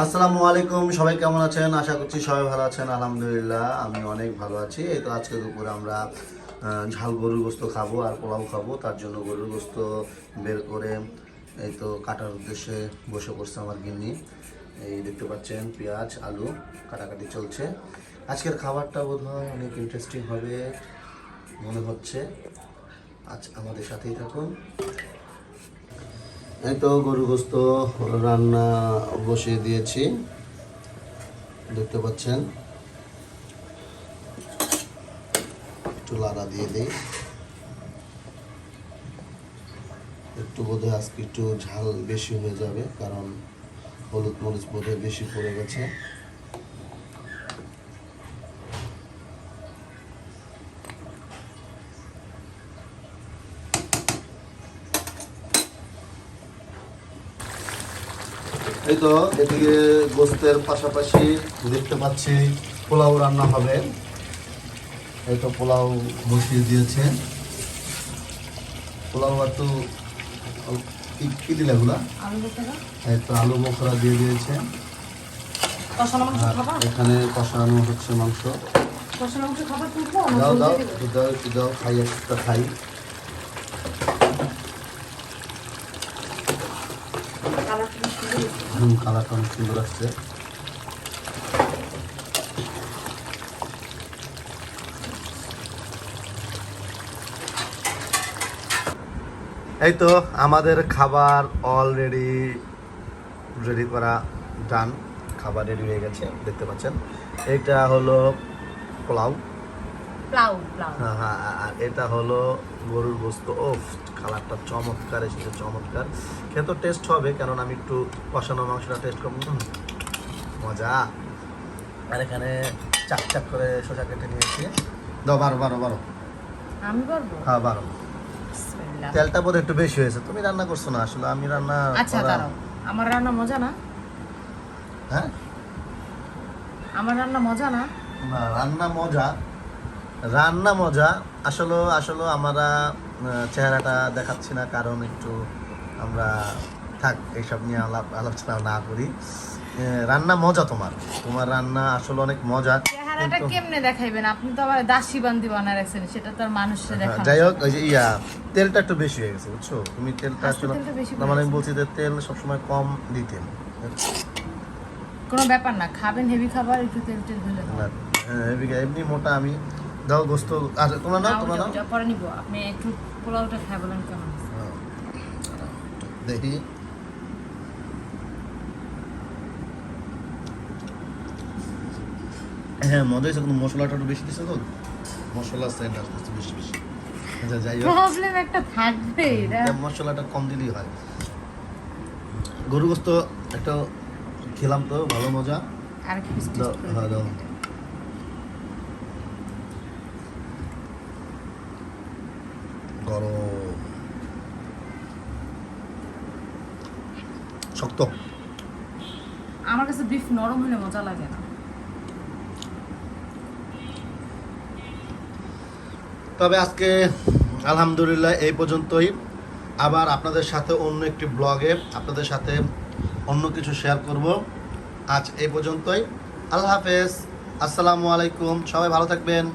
আসসালামু আলাইকুম, সবাই কেমন আছেন? আশা করছি সবাই ভালো আছেন। আলহামদুলিল্লাহ আমি অনেক ভালো আছি। এই তো আজকে দুপুরে আমরা ঝাল গরুর গোস্ত খাবো আর পোলাও খাবো। তার জন্য গরুর গোস্ত বের করে এই তো কাটার উদ্দেশ্যে বসে পড়ছে আমার গিন্নি। এই দেখতে পাচ্ছেন পেঁয়াজ আলু কাটাকাটি চলছে। আজকের খাবারটা বোধহয় অনেক ইন্টারেস্টিং হবে মনে হচ্ছে। আজ আমাদের সাথেই থাকুন। এই তো গরুর গোস্ত রান্না বসিয়ে দিয়েছি, দেখতে পাচ্ছেন। একটু লাড়া দিয়ে দিই। একটু বোধহয় আজকে একটু ঝাল বেশি হয়ে যাবে, কারণ হলুদ মরিচ বোধহয় বেশি পড়ে গেছে। এই তো এদিকে গোস্তের পাশাপাশি দেখতে পাচ্ছি পোলাও রান্না হবে। এই তো পোলাও বসিয়ে দিয়েছে। পোলাও একটু কি দিলে এগুলা? এই তো আলু বোখরা দিয়ে দিয়েছে। এখানে কষানো হচ্ছে মাংস। দাও দাও দাও একটু দাও, খাই একটা খাই। কালারটা অনেক সুন্দর আসছে। এই তো আমাদের খাবার অলরেডি রেডি করা ডান। খাবার রেডি হয়ে গেছে, দেখতে পাচ্ছেন। এটা হলো পোলাও, হ্যাঁ হ্যাঁ, আর এটা হলো গরুর গোস্ত। ও কালারটা চমৎকার এসেছে, চমৎকার। খেতে টেস্ট হবে, কারণ আমি একটু কষানো মাংসটা টেস্ট করব। মজা। আর এখানে চাক চাক করে শসা কেটে নিয়েছি। দাও, বারো বারো বারো। আমি করব? হ্যাঁ বারো। তেলটা বোধ একটু বেশি হয়েছে। তুমি রান্না করছো না, আসলে আমি রান্না। আচ্ছা দাঁড়াও, আমার রান্না মজা না? হ্যাঁ, আমার রান্না মজা না? না রান্না মজা, রান্না মজা। আসলে আসলে আমরা চেহারাটা দেখাচ্ছি না, কারণ একটু আমরা থাক এইসব নিয়ে আলোচনা না করি। রান্না মজা, তোমার তোমার রান্না আসলে অনেক মজা। চেহারাটা কেমনে দেখাইবেন? আপনি তো আবার দাসী বান্দি বানায় রাখছেন, সেটা তো আর মানুষে দেখানো। যাই হোক, ওই যে তেলটা একটু বেশি হয়ে গেছে, বুঝছো? তুমি তেলটা আসলে না, মানে আমি বলছি যে তেল সবসময় কম দিতে। কোনো ব্যাপার না, খাবেন হেভি খাবার, একটু তেল তেল হলে না এমনি মোটা আমি। দাও গোস্ত। আচ্ছা তোমরা নাও, তোমরা নাও। পরে নিব। আপনি একটু পোলাওটা খাই বলেন কেমন? দেখি। হ্যাঁ মজা হয়েছে, কিন্তু মশলাটা একটু বেশি দিচ্ছে তো। মশলা সেন্ট আসতেছে বেশি বেশি। আচ্ছা যাই হোক, প্রবলেম একটা থাকবে। মশলাটা কম দিলেই হয়। গরু গোস্ত একটা খেলাম তো, ভালো মজা। আর কি দাও, হ্যাঁ দাও। গরম শক্ত। আমার কাছে বিফ নরম হলে মজা লাগে না। তবে আজকে আলহামদুলিল্লাহ এই পর্যন্তই। আবার আপনাদের সাথে অন্য একটি ব্লগে আপনাদের সাথে অন্য কিছু শেয়ার করব। আজ এই পর্যন্তই। আল্লাহ হাফেজ, আসসালামু আলাইকুম, সবাই ভালো থাকবেন।